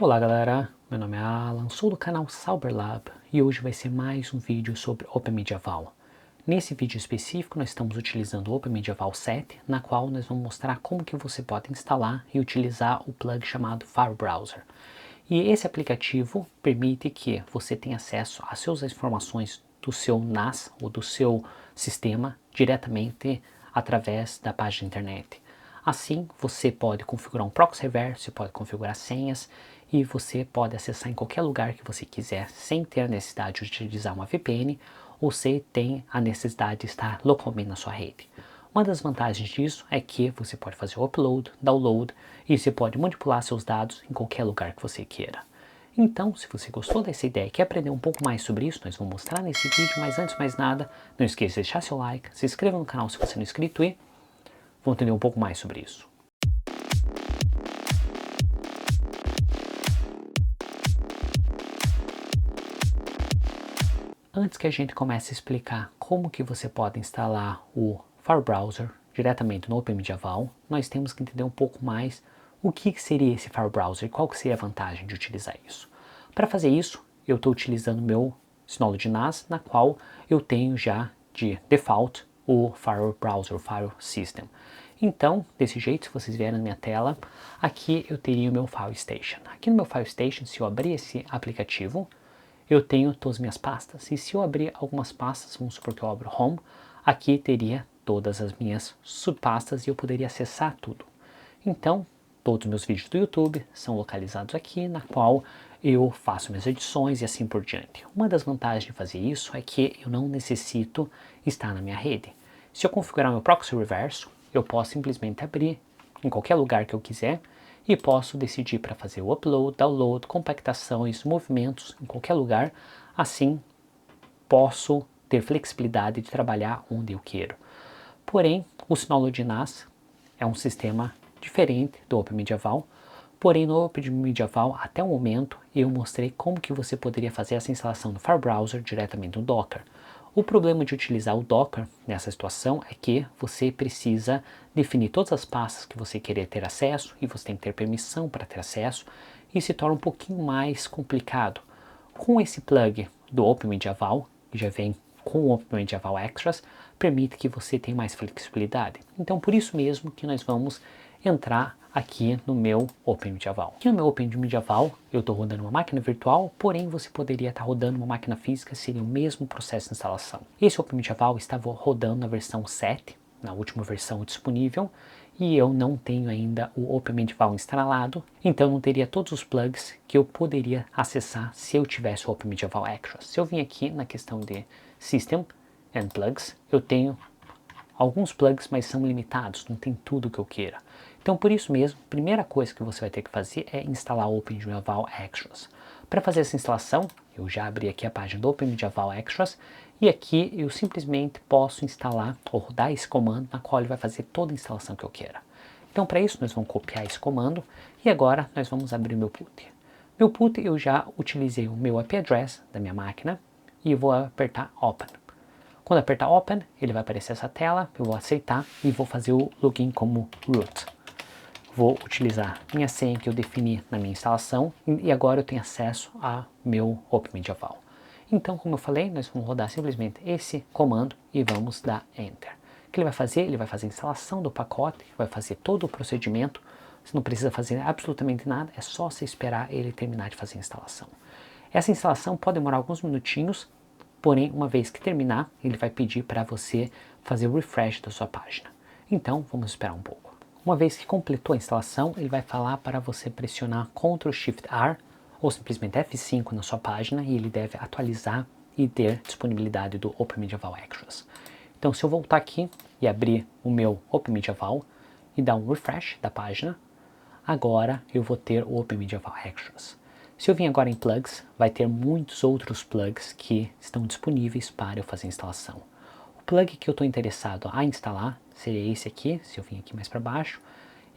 Olá galera, meu nome é Alan, sou do canal Cyberlab e hoje vai ser mais um vídeo sobre OpenMediaVal. Nesse vídeo específico nós estamos utilizando o OpenMediaVal 7, na qual nós vamos mostrar como que você pode instalar e utilizar o plug chamado FireBrowser. E esse aplicativo permite que você tenha acesso às suas informações do seu NAS ou do seu sistema diretamente através da página internet. Assim, você pode configurar um proxy reverse, você pode configurar senhas e você pode acessar em qualquer lugar que você quiser sem ter a necessidade de utilizar uma VPN ou se tem a necessidade de estar localmente na sua rede. Uma das vantagens disso é que você pode fazer o upload, download e você pode manipular seus dados em qualquer lugar que você queira. Então, se você gostou dessa ideia e quer aprender um pouco mais sobre isso, nós vamos mostrar nesse vídeo, mas antes de mais nada, não esqueça de deixar seu like, se inscreva no canal se você não é inscrito e vamos entender um pouco mais sobre isso. Antes que a gente comece a explicar como que você pode instalar o FireBrowser diretamente no OpenMediaVal, nós temos que entender um pouco mais o que seria esse FireBrowser e qual que seria a vantagem de utilizar isso. Para fazer isso, eu estou utilizando meu Synology NAS, na qual eu tenho já de default o FireBrowser, o Fire System. Então, desse jeito, se vocês vierem na minha tela, aqui eu teria o meu File Station. Aqui no meu File Station, se eu abrir esse aplicativo, eu tenho todas as minhas pastas. E se eu abrir algumas pastas, vamos supor que eu abro Home, aqui teria todas as minhas subpastas e eu poderia acessar tudo. Então, todos os meus vídeos do YouTube são localizados aqui, na qual eu faço minhas edições e assim por diante. Uma das vantagens de fazer isso é que eu não necessito estar na minha rede. Se eu configurar meu proxy reverso, eu posso simplesmente abrir em qualquer lugar que eu quiser e posso decidir para fazer o upload, download, compactações, movimentos em qualquer lugar. Assim, posso ter flexibilidade de trabalhar onde eu quero. Porém, o Synology NAS é um sistema diferente do OpenMediaVal. Porém, no OpenMediaVal, até o momento, eu mostrei como que você poderia fazer essa instalação do FireBrowser diretamente no Docker. O problema de utilizar o Docker nessa situação é que você precisa definir todas as pastas que você querer ter acesso e você tem que ter permissão para ter acesso e se torna um pouquinho mais complicado. Com esse plug do OpenMediaVal, que já vem com o OpenMediaVal Extras, permite que você tenha mais flexibilidade. Então, por isso mesmo que nós vamos entrar aqui no meu OpenMediaVal. Aqui no meu OpenMediaVal eu estou rodando uma máquina virtual, porém você poderia estar rodando uma máquina física, seria o mesmo processo de instalação. Esse OpenMediaVal estava rodando na versão 7, na última versão disponível, e eu não tenho ainda o OpenMediaVal instalado, então não teria todos os plugs que eu poderia acessar se eu tivesse o OpenMediaVal Extras. Se eu vim aqui na questão de System and Plugs, eu tenho alguns plugs, mas são limitados, não tem tudo o que eu queira. Então, por isso mesmo, a primeira coisa que você vai ter que fazer é instalar o OpenMediaVal Extras. Para fazer essa instalação, eu já abri aqui a página do OpenMediaVal Extras e aqui eu simplesmente posso instalar ou rodar esse comando na qual ele vai fazer toda a instalação que eu queira. Então, para isso, nós vamos copiar esse comando e agora nós vamos abrir meu PUT. Meu PUT eu já utilizei o meu IP address da minha máquina e vou apertar Open. Quando apertar Open, ele vai aparecer essa tela, eu vou aceitar e vou fazer o login como root. Vou utilizar minha senha que eu defini na minha instalação e agora eu tenho acesso ao meu OpenMediaVal. Então, como eu falei, nós vamos rodar simplesmente esse comando e vamos dar Enter. O que ele vai fazer? Ele vai fazer a instalação do pacote, vai fazer todo o procedimento. Você não precisa fazer absolutamente nada, é só você esperar ele terminar de fazer a instalação. Essa instalação pode demorar alguns minutinhos, porém, uma vez que terminar, ele vai pedir para você fazer o refresh da sua página. Então, vamos esperar um pouco. Uma vez que completou a instalação, ele vai falar para você pressionar Ctrl Shift R ou simplesmente F5 na sua página e ele deve atualizar e ter disponibilidade do OpenMediaVal Extras. Então, se eu voltar aqui e abrir o meu OpenMediaVal e dar um refresh da página, agora eu vou ter o OpenMediaVal Extras. Se eu vim agora em Plugs, vai ter muitos outros plugs que estão disponíveis para eu fazer a instalação. O plug que eu estou interessado a instalar seria esse aqui, se eu vim aqui mais para baixo,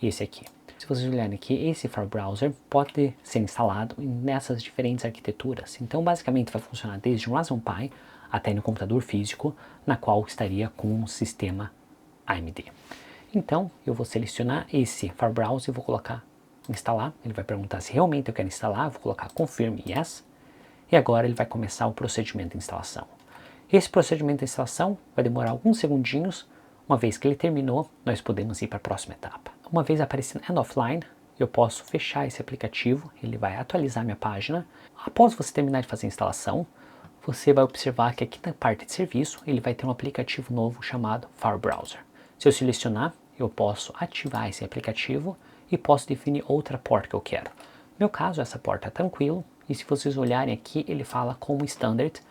esse aqui. Se vocês olharem aqui, esse FireBrowser pode ser instalado nessas diferentes arquiteturas. Então, basicamente, vai funcionar desde um Raspberry Pi até no computador físico, na qual estaria com um sistema AMD. Então, eu vou selecionar esse FireBrowser e vou colocar instalar, ele vai perguntar se realmente eu quero instalar, eu vou colocar confirm yes, e agora ele vai começar o procedimento de instalação. Esse procedimento de instalação vai demorar alguns segundinhos. Uma vez que ele terminou, nós podemos ir para a próxima etapa. Uma vez aparecendo End Offline, eu posso fechar esse aplicativo, ele vai atualizar minha página. Após você terminar de fazer a instalação, você vai observar que aqui na parte de serviço, ele vai ter um aplicativo novo chamado Fire Browser. Se eu selecionar, eu posso ativar esse aplicativo e posso definir outra porta que eu quero. No meu caso, essa porta é tranquilo, e se vocês olharem aqui, ele fala como standard,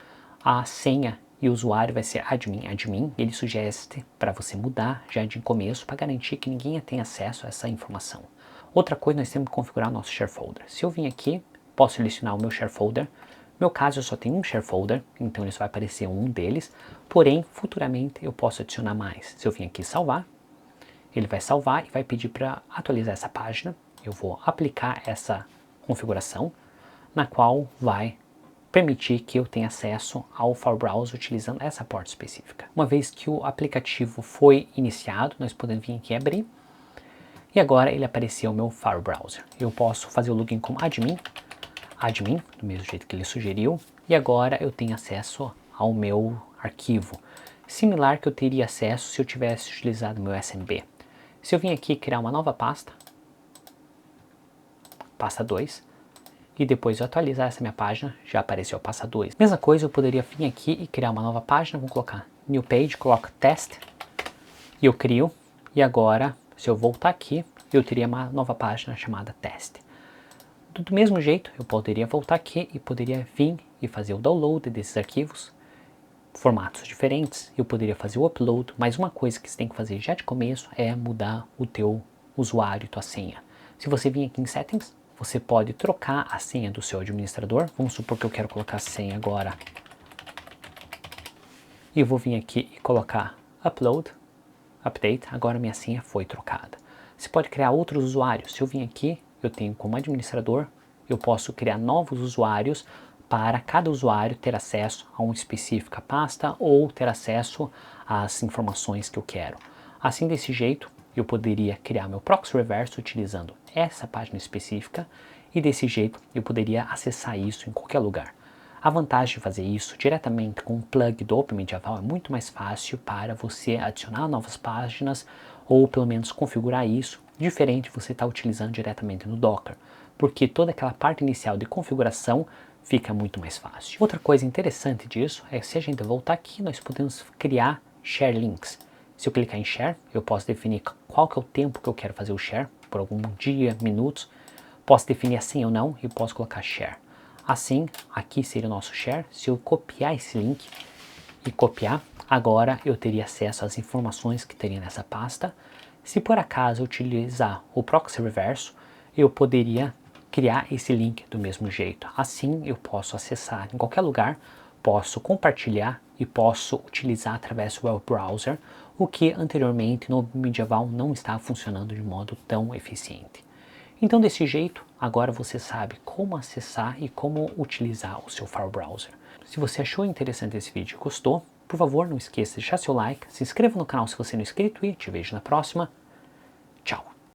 a senha e o usuário vai ser admin. Ele sugere para você mudar já de começo para garantir que ninguém tenha acesso a essa informação. Outra coisa, nós temos que configurar o nosso share folder. Se eu vim aqui, posso selecionar o meu share folder. No meu caso, eu só tenho um share folder, então ele só vai aparecer um deles. Porém, futuramente eu posso adicionar mais. Se eu vim aqui salvar, ele vai salvar e vai pedir para atualizar essa página. Eu vou aplicar essa configuração, na qual vai permitir que eu tenha acesso ao Fire Browser utilizando essa porta específica. Uma vez que o aplicativo foi iniciado, nós podemos vir aqui abrir, e agora ele apareceu o meu Fire Browser. Eu posso fazer o login como admin, do mesmo jeito que ele sugeriu, e agora eu tenho acesso ao meu arquivo, similar que eu teria acesso se eu tivesse utilizado o meu SMB. Se eu vim aqui criar uma nova pasta 2, e depois eu atualizar essa minha página, já apareceu a pasta 2. Mesma coisa, eu poderia vir aqui e criar uma nova página, vou colocar new page, coloco test, e eu crio, e agora, se eu voltar aqui, eu teria uma nova página chamada test. Do mesmo jeito, eu poderia voltar aqui e poderia vir e fazer o download desses arquivos, formatos diferentes, eu poderia fazer o upload, mas uma coisa que você tem que fazer já de começo é mudar o teu usuário e tua senha. Se você vir aqui em settings, você pode trocar a senha do seu administrador. Vamos supor que eu quero colocar a senha agora. E eu vou vir aqui e colocar update. Agora minha senha foi trocada. Você pode criar outros usuários. Se eu vim aqui, eu tenho como administrador, eu posso criar novos usuários para cada usuário ter acesso a uma específica pasta ou ter acesso às informações que eu quero. Assim, desse jeito, eu poderia criar meu proxy reverse utilizando essa página específica e desse jeito eu poderia acessar isso em qualquer lugar. A vantagem de fazer isso diretamente com um plug do OpenMedieval é muito mais fácil para você adicionar novas páginas ou pelo menos configurar isso, diferente de você estar utilizando diretamente no Docker, porque toda aquela parte inicial de configuração fica muito mais fácil. Outra coisa interessante disso é que se a gente voltar aqui, nós podemos criar share links. Se eu clicar em share, eu posso definir qual que é o tempo que eu quero fazer o share, por algum dia, minutos. Posso definir assim ou não e posso colocar share. Assim, aqui seria o nosso share. Se eu copiar esse link e copiar, agora eu teria acesso às informações que teria nessa pasta. Se por acaso eu utilizar o proxy reverso, eu poderia criar esse link do mesmo jeito. Assim, eu posso acessar em qualquer lugar, posso compartilhar e posso utilizar através do web browser, o que anteriormente no Medieval não estava funcionando de modo tão eficiente. Então, desse jeito, agora você sabe como acessar e como utilizar o seu Fire Browser. Se você achou interessante esse vídeo e gostou, por favor, não esqueça de deixar seu like, se inscreva no canal se você não é inscrito e te vejo na próxima. Tchau!